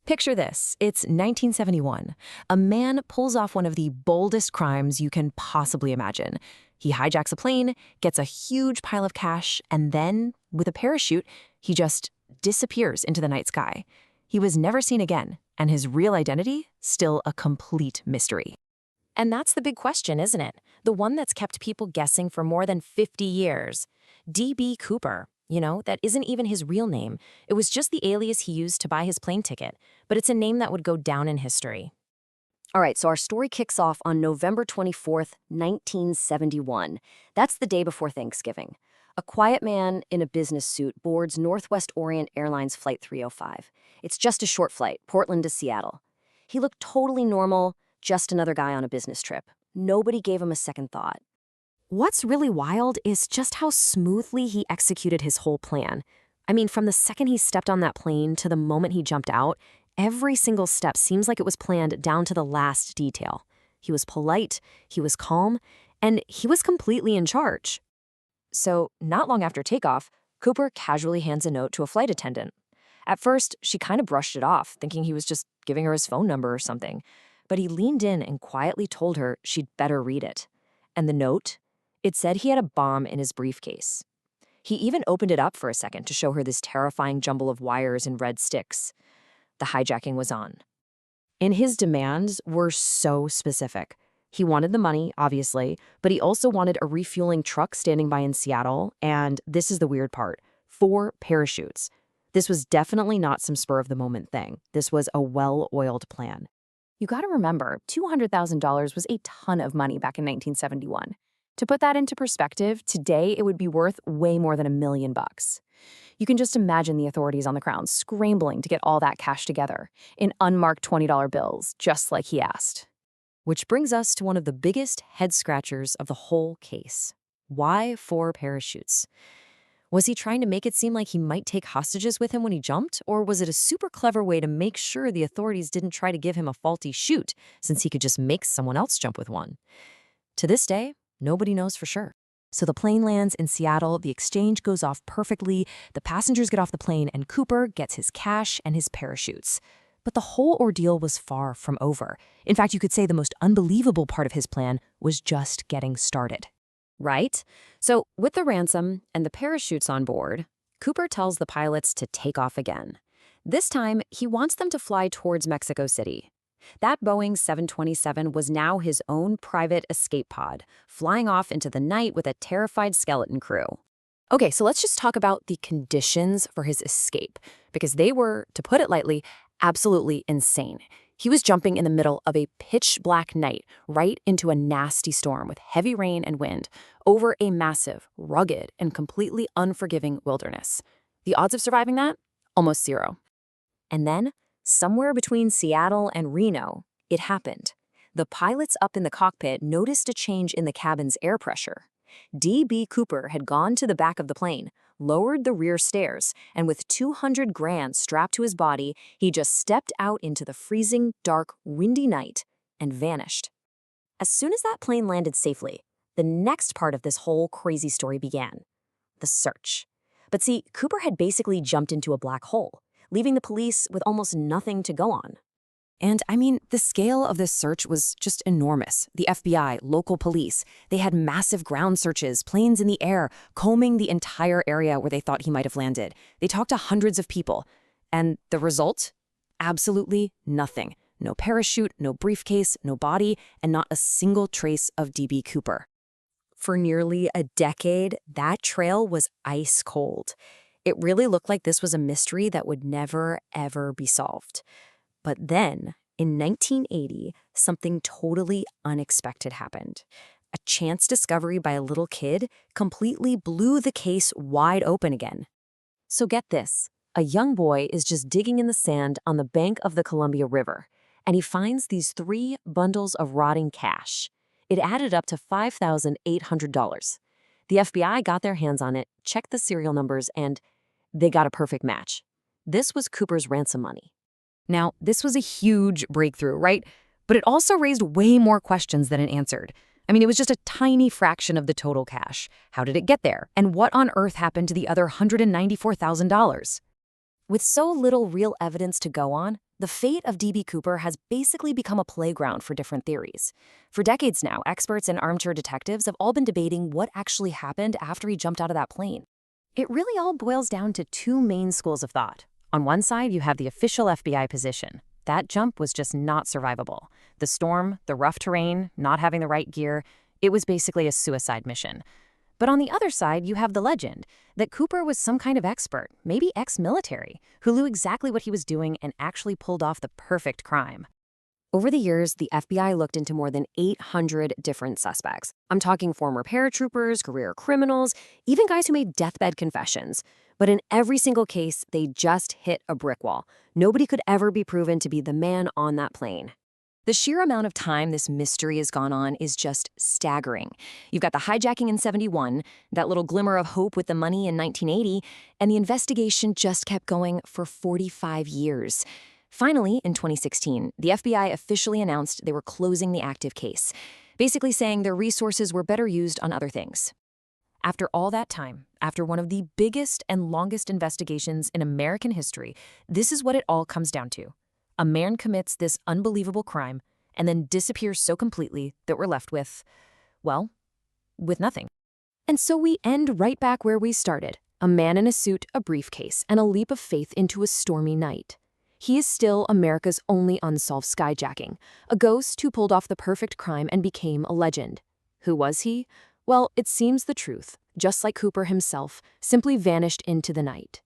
Picture this. It's 1971. A man pulls off one of the boldest crimes you can possibly imagine. He hijacks a plane, gets a huge pile of cash, and then, with a parachute, he just disappears into the night sky. He was never seen again, and his real identity, still a complete mystery. And that's the big question, isn't it? The one that's kept people guessing for more than 50 years. D.B. Cooper. That isn't even his real name. It was just the alias he used to buy his plane ticket, but it's a name that would go down in history. All right, so our story kicks off on November 24th, 1971. That's the day before Thanksgiving. A quiet man in a business suit boards Northwest Orient Airlines Flight 305. It's just a short flight, Portland to Seattle. He looked totally normal, just another guy on a business trip. Nobody gave him a second thought. What's really wild is just how smoothly he executed his whole plan. I mean, from the second he stepped on that plane to the moment he jumped out, every single step seems like it was planned down to the last detail. He was polite, he was calm, and he was completely in charge. So, not long after takeoff, Cooper casually hands a note to a flight attendant. At first, she kind of brushed it off, thinking he was just giving her his phone number or something. But he leaned in and quietly told her she'd better read it. And the note? It said he had a bomb in his briefcase. He even opened it up for a second to show her this terrifying jumble of wires and red sticks. The hijacking was on. And his demands were so specific. He wanted the money, obviously, but he also wanted a refueling truck standing by in Seattle, and this is the weird part, 4 parachutes. This was definitely not some spur-of-the-moment thing. This was a well-oiled plan. You gotta remember, $200,000 was a ton of money back in 1971. To put that into perspective, today it would be worth way more than $1 million. You can just imagine the authorities on the ground scrambling to get all that cash together in unmarked $20 bills, just like he asked. Which brings us to one of the biggest head-scratchers of the whole case. Why 4 parachutes? Was he trying to make it seem like he might take hostages with him when he jumped, or was it a super clever way to make sure the authorities didn't try to give him a faulty chute, since he could just make someone else jump with one? To this day, nobody knows for sure. So the plane lands in Seattle, the exchange goes off perfectly, the passengers get off the plane, and Cooper gets his cash and his parachutes. But the whole ordeal was far from over. In fact, you could say the most unbelievable part of his plan was just getting started. Right? So with the ransom and the parachutes on board, Cooper tells the pilots to take off again. This time, he wants them to fly towards Mexico City. That Boeing 727 was now his own private escape pod, flying off into the night with a terrified skeleton crew. Okay, so let's just talk about the conditions for his escape, because they were, to put it lightly, absolutely insane. He was jumping in the middle of a pitch-black night right into a nasty storm with heavy rain and wind over a massive, rugged, and completely unforgiving wilderness. The odds of surviving that? Almost zero. And then, somewhere between Seattle and Reno, it happened. The pilots up in the cockpit noticed a change in the cabin's air pressure. D.B. Cooper had gone to the back of the plane, lowered the rear stairs, and with 200 grand strapped to his body, he just stepped out into the freezing, dark, windy night and vanished. As soon as that plane landed safely, the next part of this whole crazy story began. The search. But see, Cooper had basically jumped into a black hole, leaving the police with almost nothing to go on. And I mean, the scale of this search was just enormous. The FBI, local police, they had massive ground searches, planes in the air, combing the entire area where they thought he might have landed. They talked to hundreds of people. And the result? Absolutely nothing. No parachute, no briefcase, no body, and not a single trace of D.B. Cooper. For nearly a decade, that trail was ice cold. It really looked like this was a mystery that would never, ever be solved. But then, in 1980, something totally unexpected happened. A chance discovery by a little kid completely blew the case wide open again. So get this, a young boy is just digging in the sand on the bank of the Columbia River, and he finds these 3 bundles of rotting cash. It added up to $5,800. The FBI got their hands on it, checked the serial numbers, and they got a perfect match. This was Cooper's ransom money. Now, this was a huge breakthrough, right? But it also raised way more questions than it answered. I mean, it was just a tiny fraction of the total cash. How did it get there? And what on earth happened to the other $194,000? With so little real evidence to go on, the fate of D.B. Cooper has basically become a playground for different theories. For decades now, experts and armchair detectives have all been debating what actually happened after he jumped out of that plane. It really all boils down to two main schools of thought. On one side, you have the official FBI position. That jump was just not survivable. The storm, the rough terrain, not having the right gear, it was basically a suicide mission. But on the other side, you have the legend that Cooper was some kind of expert, maybe ex-military, who knew exactly what he was doing and actually pulled off the perfect crime. Over the years, the FBI looked into more than 800 different suspects. I'm talking former paratroopers, career criminals, even guys who made deathbed confessions. But in every single case, they just hit a brick wall. Nobody could ever be proven to be the man on that plane. The sheer amount of time this mystery has gone on is just staggering. You've got the hijacking in 71, that little glimmer of hope with the money in 1980, and the investigation just kept going for 45 years. Finally, in 2016, the FBI officially announced they were closing the active case, basically saying their resources were better used on other things. After all that time, after one of the biggest and longest investigations in American history, this is what it all comes down to. A man commits this unbelievable crime and then disappears so completely that we're left with, well, with nothing. And so we end right back where we started. A man in a suit, a briefcase, and a leap of faith into a stormy night. He is still America's only unsolved skyjacking, a ghost who pulled off the perfect crime and became a legend. Who was he? Well, it seems the truth, just like Cooper himself, simply vanished into the night.